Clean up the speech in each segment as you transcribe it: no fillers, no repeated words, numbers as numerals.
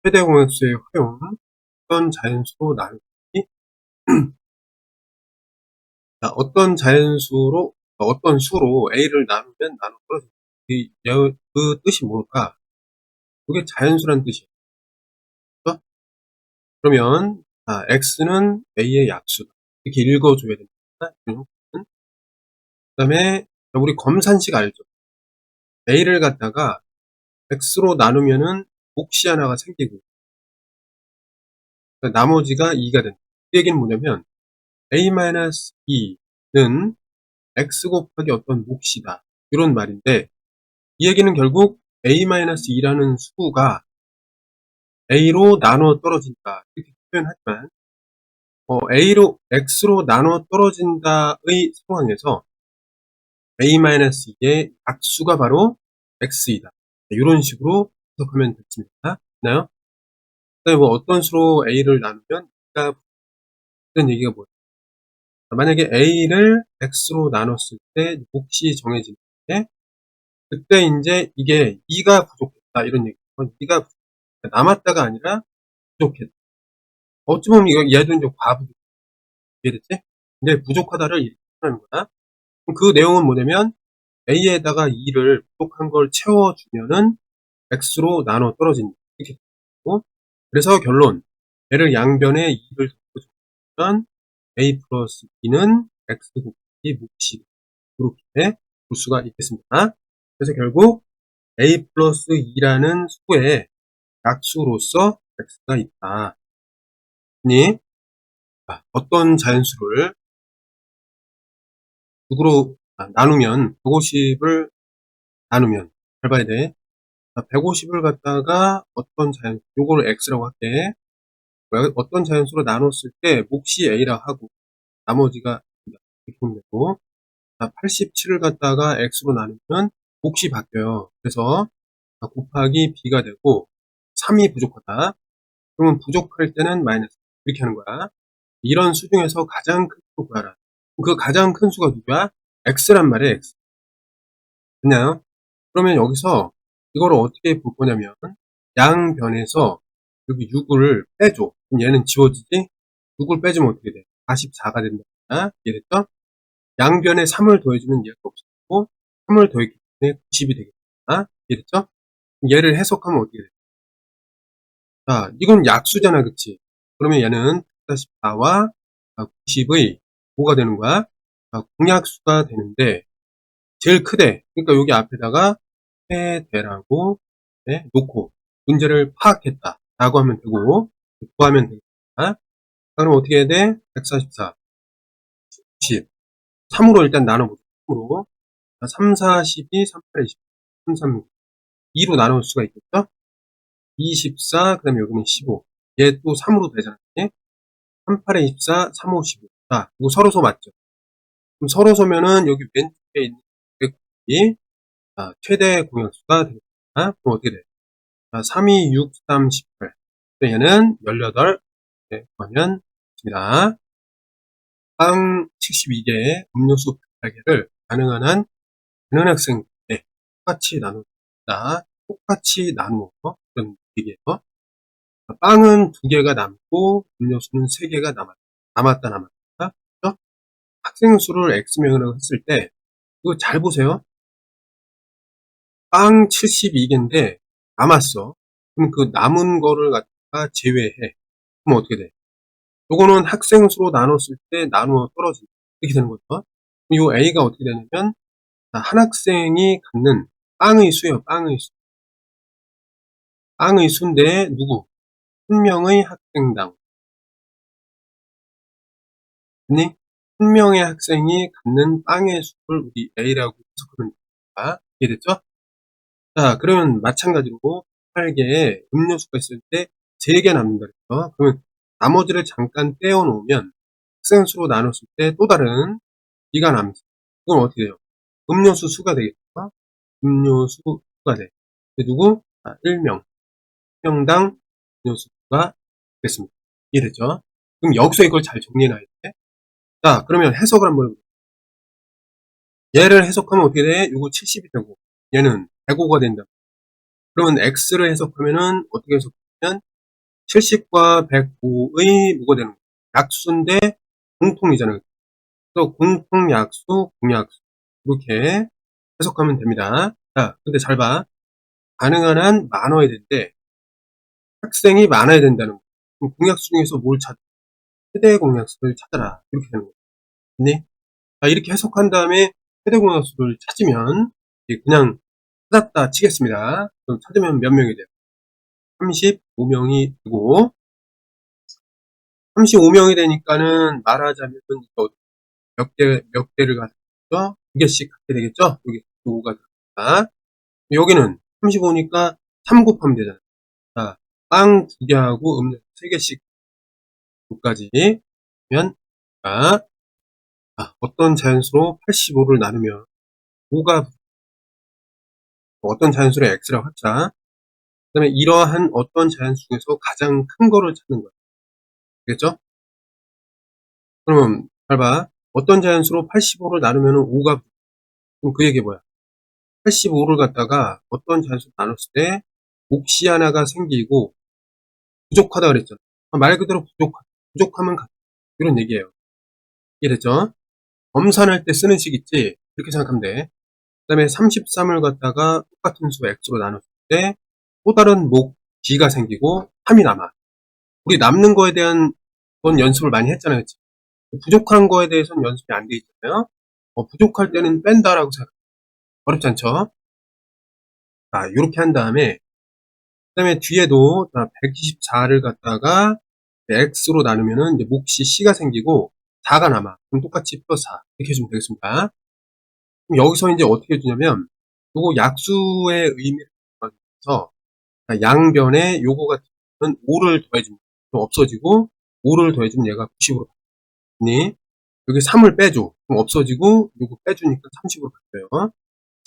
최대 공약수의 활용, 어떤 자연수로 나누기. 자, 어떤 수로 A를 나누면 나눠 떨어진다. 그 뜻이 뭘까? 그게 자연수란 뜻이에요. 그렇죠? 그러면, X는 A의 약수다. 이렇게 읽어줘야 됩니다. 그 다음에, 우리 검산식 알죠? A를 갖다가 X로 나누면은 몫이 하나가 생기고, 나머지가 2가 된다. 그 얘기는 뭐냐면, A-2는 X 곱하기 어떤 몫이다. 이런 말인데, 이 얘기는 결국 A-2라는 수가 A로 나눠 떨어진다. 이렇게 표현하지만, X로 나눠 떨어진다의 상황에서 A-2의 약수가 바로 X이다. 이런 식으로 해석하면 됐습니다. 됐나요? 그다음에 뭐 어떤 수로 A를 나누면, 이런 얘기가 뭐예요? 만약에 A를 X로 나눴을 때 몫이 정해지는데, 그때 이제 이게 2가 부족했다. 이런 얘기죠. 2가 남았다가 아니라 부족했다. 어찌 보면 얘도 이제 과부족. 이해됐지? 근데 부족하다를 이렇게 표현하는 거다. 그럼 그 내용은 뭐냐면, A에다가 2를 부족한 걸 채워주면은 X로 나눠 떨어진다. 이렇게 되고, 그래서 결론. 얘를 양변에 2를 덮어주면 A 플러스 2는 X 곱하기 몫이 이렇게 볼 수가 있겠습니다. 그래서 결국 A 플러스 2라는 수의 약수로서 X가 있다. 니 어떤 자연수를 누구로 나누면 150을 나누면 잘 봐야 돼. 150을 갖다가 어떤 자연수, 요거를 X라고 할게. 어떤 자연수로 나눴을 때 몫이 A라 하고 나머지가 이렇게 보면 되고, 87을 갖다가 X로 나누면 몫이 바뀌어요. 그래서 곱하기 B가 되고 3이 부족하다. 그러면 부족할 때는 마이너스 이렇게 하는 거야. 이런 수 중에서 가장 큰 수 구하라. 그 가장 큰 수가 누구야? X란 말이에요. X. 됐나요? 그러면 여기서 이걸 어떻게 볼 거냐면 양변에서 여기 6을 빼줘. 그럼 얘는 지워지지? 6을 빼주면 어떻게 돼? 44가 된다. 이해됐죠? 양변에 3을 더해주면 얘가 없어지고 3을 더했기 때문에 90이 되겠다. 이해됐죠? 얘를 해석하면 어떻게 돼? 자, 이건 약수잖아, 그치? 그러면 얘는 44와 90의 뭐가 되는 거야? 공약수가 되는데 제일 크대. 그러니까 여기 앞에다가 해대라고 놓고 문제를 파악했다 라고 하면 되고 구하면 되겠다. 그럼 어떻게 해야 돼? 144, 90 3으로 일단 나눠보자. 3으로 3, 4, 12, 3, 8, 20 3, 3, 2로 나눌 수가 있겠죠? 24, 그 다음에 여기는 15 얘 또 3으로 되잖아. 3, 8에 24, 3, 5, 15 자, 이거 서로소 맞죠? 그럼 서로소면은 여기 왼쪽에 있는 이 최대 공약수가 되겠다. 그럼 어떻게 돼? 3, 2, 6, 3, 18 얘는 18 구하면 됩니다. 빵 72개, 음료수 8개를 가능한 한 많은 학생에게 똑같이 나누다. 똑같이 나누어 그런 얘기예요. 빵은 2개가 남고 음료수는 3개가 남았다. 그렇죠? 학생 수를 X명이라고 했을 때 이거 잘 보세요. 빵 72개인데 남았어. 그럼 그 남은 거를 갖다가 제외해. 그럼 어떻게 돼? 요거는 학생 수로 나눴을 때 나누어 떨어진다. 이렇게 되는 거죠. 요 A가 어떻게 되냐면 한 학생이 갖는 빵의 수예요. 빵의 수. 빵의 수인데 누구? 한 명의 학생당. 아니, 한 명의 학생이 갖는 빵의 수를 우리 A라고 해석하면 됩니다. 이해됐죠? 자, 그러면 마찬가지로 8개의 음료수가 있을 때 3개 남는다 그랬죠? 그러면 나머지를 잠깐 떼어놓으면 학생 수로 나눴을 때 또 다른 B가 남습니다. 그럼 어떻게 돼요? 음료수 수가 되겠죠? 음료수 수가 돼. 누구? 1명. 1명당 음료수가 되겠습니다. 이해됐죠? 그럼 여기서 이걸 잘 정리해놔야 돼. 자, 그러면 해석을 한번 해볼게요. 얘를 해석하면 어떻게 돼? 이거 70이 되고, 얘는 105가 된다. 그러면 X를 해석하면은 어떻게 해석하면 70과 105의 뭐가 되는 거야? 약수인데 공통이잖아요. 그래서 공통약수, 공약수 이렇게 해석하면 됩니다. 자, 근데 잘 봐. 가능한 한 많아야 되는데 학생이 많아야 된다는 거. 그럼 공약수 중에서 뭘 찾아? 최대 공약수를 찾아라. 이렇게 되는 거예요. 네? 자, 이렇게 해석한 다음에 최대 공약수를 찾으면 그냥 찾았다 치겠습니다. 그럼 찾으면 몇 명이 돼요? 35명이 되고 35명이 되니까는 말하자면 몇 개를 가졌죠? 두 개씩 갖게 되겠죠? 여기 5가 들어갑니다. 여기는 35니까 3 곱하면 되잖아요. 자, 빵 2개하고 음료 3개씩 9까지 면 어떤 자연수로 85를 나누면 5가 어떤 자연수로 x라고 합자. 그 다음에 이러한 어떤 자연수 중에서 가장 큰 거를 찾는 거예요. 되겠죠? 그럼 잘 봐. 어떤 자연수로 85를 나누면 5가 그럼 그 얘기 뭐야? 85를 갖다가 어떤 자연수로 나눴을 때 몫이 하나가 생기고 부족하다 그랬잖아. 말 그대로 부족하면 같다. 이런 얘기예요. 이해됐죠? 검산할 때 쓰는 식 있지? 이렇게 생각하면 돼. 그 다음에 33을 갖다가 똑같은 수 x로 나눴을 때 또 다른 목 b가 생기고 3이 남아. 우리 남는 거에 대한 건 연습을 많이 했잖아요. 그치? 부족한 거에 대해서는 연습이 안 돼 있잖아요. 부족할 때는 뺀다라고 생각해. 어렵지 않죠? 자, 이렇게 한 다음에 그 다음에 뒤에도 124를 갖다가 x로 나누면은 이제 몫이 c가 생기고 4가 남아. 그럼 똑같이 플러스 4 이렇게 해주면 되겠습니다. 그럼 여기서 이제 어떻게 해주냐면 요거 약수의 의미를 해서 양변에 요거 같은 경우는 5를 더해주면 없어지고 5를 더해주면 얘가 90으로 바뀌니 여기 3을 빼줘. 그럼 없어지고 요거 빼주니까 30으로 바뀌어요.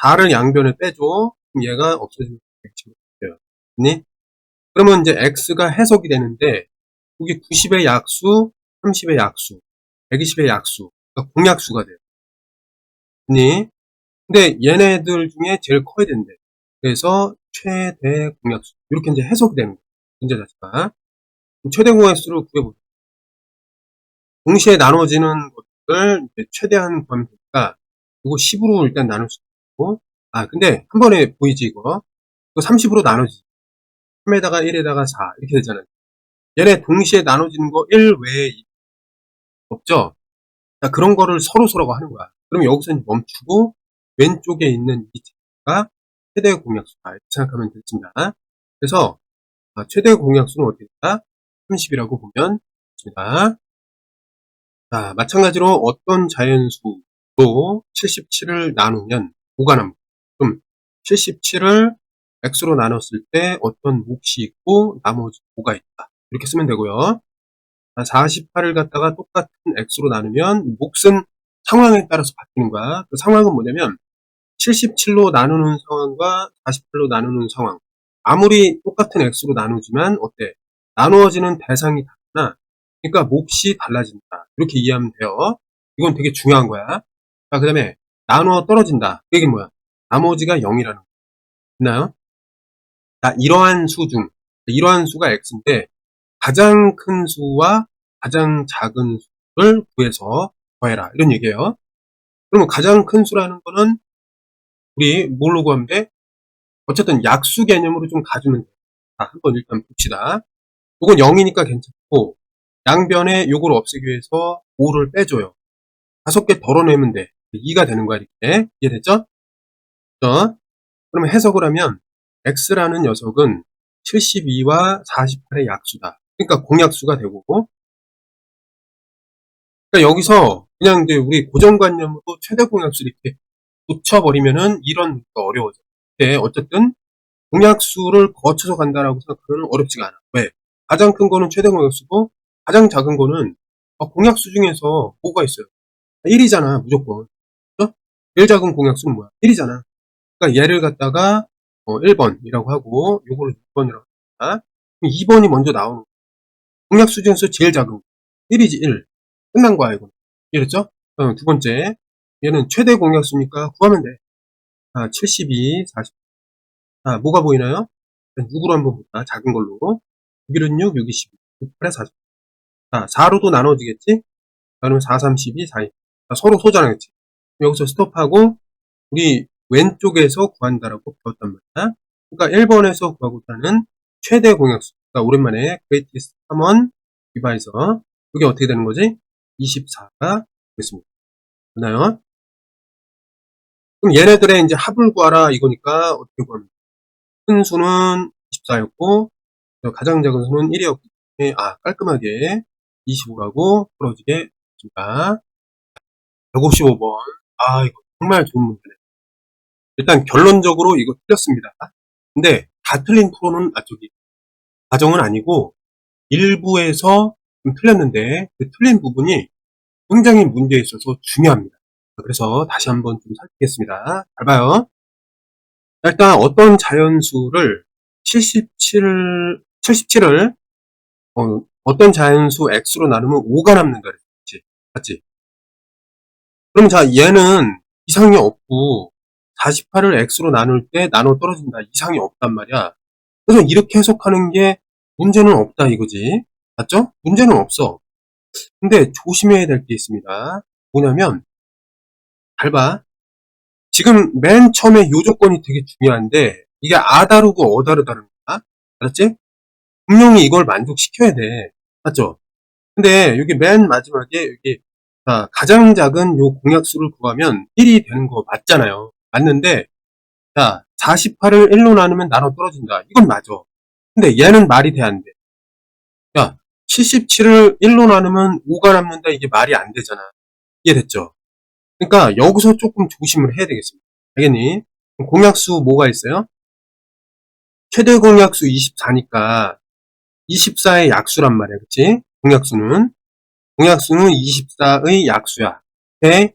4를 양변에 빼줘. 그럼 얘가 없어지면 110으로 바뀌어요. 니 그러면 이제 x가 해석이 되는데 여기 90의 약수, 30의 약수, 120의 약수, 그러니까 공약수가 돼요. 니 근데 얘네들 중에 제일 커야 된대. 그래서 최대 공약수 이렇게 이제 해석이 되는 거예요. 문제 자체가. 최대 공약수를 구해보자. 동시에 나눠지는 것들 최대한 구하면 되니까 이거 10으로 일단 나눌 수 있고 근데 한 번에 보이지 이거 30으로 나눠지지 3에다가 1에다가 4 이렇게 되잖아요. 얘네 동시에 나눠지는 거 1 외에 없죠. 자, 그런 거를 서로서로가 하는 거야. 그럼 여기서 멈추고 왼쪽에 있는 이 자가 최대 공약수다 이렇게 생각하면 되겠습니다. 그래서 최대 공약수는 어떻게 될까? 30이라고 보면 됩니다. 자, 마찬가지로 어떤 자연수로 77을 나누면 5가 남고 그럼 77을 x로 나눴을 때 어떤 몫이 있고 나머지 5가 있다. 이렇게 쓰면 되고요. 48을 갖다가 똑같은 x로 나누면 몫은 상황에 따라서 바뀌는 거야. 그 상황은 뭐냐면 77로 나누는 상황과 48로 나누는 상황. 아무리 똑같은 x로 나누지만 어때? 나누어지는 대상이 다르나 그러니까 몫이 달라진다. 이렇게 이해하면 돼요. 이건 되게 중요한 거야. 자, 그 다음에 나누어 떨어진다. 그 얘기는 뭐야? 나머지가 0이라는 거. 있나요? 자, 이러한 수가 x인데 가장 큰 수와 가장 작은 수를 구해서 더해라. 이런 얘기예요. 그러면 가장 큰 수라는 거는 우리 뭘로 구하면 돼? 어쨌든 약수 개념으로 좀 가주면 돼. 자, 한번 일단 봅시다. 이건 0이니까 괜찮고 양변에 요걸 없애기 위해서 5를 빼줘요. 5개 덜어내면 돼. 2가 되는 거야. 이렇게. 이해됐죠? 그러면 해석을 하면 x라는 녀석은 72와 48의 약수다. 그러니까 공약수가 되고 그러니까 여기서 그냥 이제 우리 고정관념으로 최대 공약수 이렇게 붙여버리면은 이런 문제가 어려워져. 근데 어쨌든 공약수를 거쳐서 간다라고 생각하면 어렵지가 않아. 왜? 가장 큰 거는 최대 공약수고 가장 작은 거는 공약수 중에서 뭐가 있어요? 1이잖아 무조건. 그죠? 제일 작은 공약수는 뭐야? 1이잖아. 그러니까 얘를 갖다가 1번이라고 하고 요거를 6번이라고 합니다. 2번이 먼저 나오는 거야. 공약수 중에서 제일 작은 거. 1이지 1. 끝난 거야 이거. 이해됐죠? 두 번째 얘는 최대 공약수니까 구하면 돼. 72, 40. 뭐가 보이나요? 6으로 한번 볼까? 작은 걸로. 6일은 6, 6이 12. 6, 8에 40. 자, 4로도 나눠지겠지? 그러면 4, 3, 12, 4, 2. 자, 서로 소자하겠지. 여기서 스톱하고, 우리 왼쪽에서 구한다라고 배웠단 말이야. 그러니까 1번에서 구하고자 하는 최대 공약수. 그러니까 오랜만에 greatest common divisor. 이게 어떻게 되는 거지? 24가 되겠습니다. 됐나요? 그럼 얘네들의 이제 합을 구하라 이거니까 어떻게 구합니까? 큰 수는 24였고, 가장 작은 수는 1이었기 때문에, 깔끔하게 25라고 풀어지게 됩니다. 155번. 이거 정말 좋은 문제네. 일단 결론적으로 이거 틀렸습니다. 근데 다 틀린 프로는 과정은 아니고 일부에서 좀 틀렸는데 그 틀린 부분이 굉장히 문제에 있어서 중요합니다. 그래서 다시 한번 좀 살피겠습니다. 잘 봐요. 일단 어떤 자연수를 77을 어떤 자연수 x로 나누면 5가 남는다 그랬지. 맞지? 그럼 자, 얘는 이상이 없고 48을 x로 나눌 때 나눠 떨어진다. 이상이 없단 말이야. 그래서 이렇게 해석하는 게 문제는 없다 이거지. 맞죠? 문제는 없어. 근데 조심해야 될 게 있습니다. 뭐냐면 잘 봐. 지금 맨 처음에 요 조건이 되게 중요한데 이게 다르고 다르다는 거야. 알았지? 분명히 이걸 만족시켜야 돼. 맞죠? 근데 여기 맨 마지막에 여기 가장 작은 요 공약수를 구하면 1이 되는 거 맞잖아요. 맞는데 자 48을 1로 나누면 나눠 떨어진다. 이건 맞아. 근데 얘는 말이 돼 안 돼. 야 77을 1로 나누면 5가 남는다. 이게 말이 안 되잖아. 이해됐죠? 그러니까 여기서 조금 조심을 해야 되겠습니다. 알겠니? 공약수 뭐가 있어요? 최대 공약수 24니까 24의 약수란 말이야. 그치? 공약수는 24의 약수야. 오케이?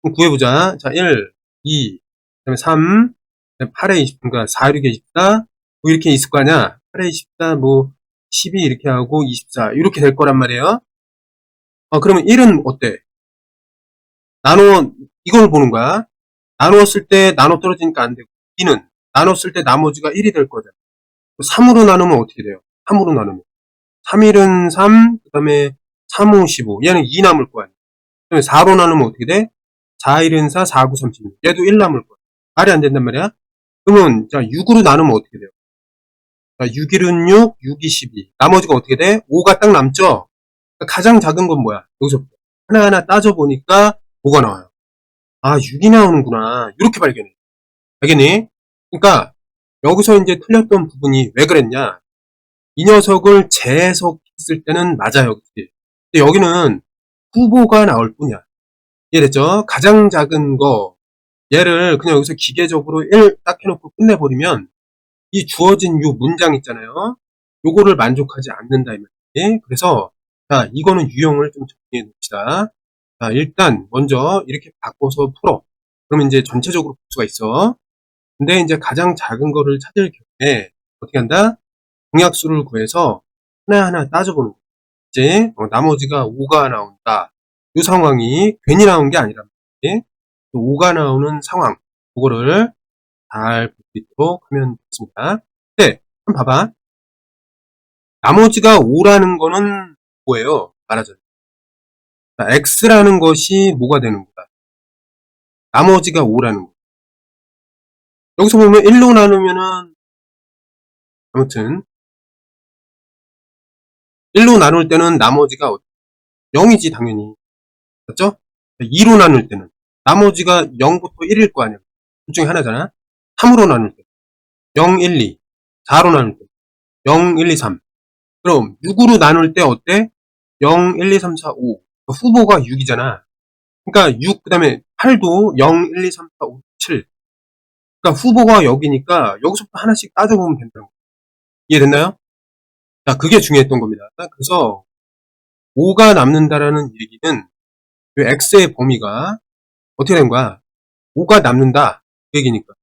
그럼 구해보자. 자, 1, 2, 그 다음에 3, 8에 20, 그러니까 4, 6에 24, 뭐 이렇게 있을 거 아니야? 8에 24, 뭐, 12 이렇게 하고 24, 이렇게 될 거란 말이에요. 그러면 1은 어때? 이걸 보는 거야. 나누었을 때 나눠 떨어지니까 안 되고, 2는 나눴을 때 나머지가 1이 될 거잖아. 3으로 나누면 어떻게 돼요? 3으로 나누면. 3일은 3, 그 다음에 3, 5, 15. 얘는 2 남을 거 아니야. 그다음에 4로 나누면 어떻게 돼? 4일은 4, 4, 9, 36. 얘도 1 남을 거야. 말이 안 된단 말이야. 그러면, 자, 6으로 나누면 어떻게 돼요? 자, 6일은 6, 6이 12. 나머지가 어떻게 돼? 5가 딱 남죠? 그러니까 가장 작은 건 뭐야? 여기서부터. 하나하나 따져보니까 뭐가 나와요? 6이 나오는구나. 이렇게 발견해. 알겠니? 그러니까, 여기서 이제 틀렸던 부분이 왜 그랬냐? 이 녀석을 재해석했을 때는 맞아요. 그치? 근데 여기는 후보가 나올 뿐이야. 이해됐죠? 가장 작은 거, 얘를 그냥 여기서 기계적으로 1 딱 해놓고 끝내버리면 이 주어진 요 문장 있잖아요. 요거를 만족하지 않는다 이 말이지. 그래서 자, 이거는 유형을 좀 정리해 봅시다. 자, 일단 먼저 이렇게 바꿔서 풀어. 그러면 이제 전체적으로 볼 수가 있어. 근데 이제 가장 작은 거를 찾을 경우에 어떻게 한다? 공약수를 구해서 하나하나 따져보는 거지. 이제 나머지가 5가 나온다. 이 상황이 괜히 나온 게 아니란 말이지. 5가 나오는 상황, 그거를 잘 볼 수 있도록 하면 되겠습니다. 네, 한번 봐봐. 나머지가 5라는 거는 뭐예요? 말하자면. X라는 것이 뭐가 되는 거다? 나머지가 5라는 거. 여기서 보면 1로 나누면은, 아무튼, 1로 나눌 때는 나머지가 0이지, 당연히. 맞죠? 2로 나눌 때는. 나머지가 0부터 1일 거 아니야. 둘 중에 하나잖아. 3으로 나눌 때. 0, 1, 2. 4로 나눌 때. 0, 1, 2, 3. 그럼 6으로 나눌 때 어때? 0, 1, 2, 3, 4, 5. 후보가 6이잖아. 그러니까 6, 그 다음에 8도 0, 1, 2, 3, 4, 5, 7. 그러니까 후보가 여기니까 여기서부터 하나씩 따져보면 된다는 거예요. 이해됐나요? 자, 그게 중요했던 겁니다. 그래서 5가 남는다라는 얘기는 그 X의 범위가 어떻게 된 거야? 5가 남는다. 그 얘기니까.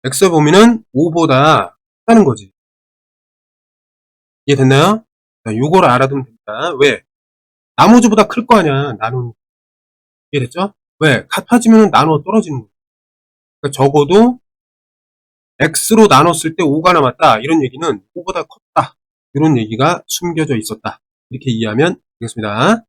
X의 범위는 5보다 크다는 거지. 이해됐나요? 자, 요걸 알아두면 됩니다. 왜? 나머지보다 클 거 아니야. 나누는. 이해됐죠? 왜? 같아지면 나누어 떨어지는 거야. 그러니까 적어도 X로 나눴을 때 5가 남았다. 이런 얘기는 5보다 컸다. 이런 얘기가 숨겨져 있었다. 이렇게 이해하면 되겠습니다.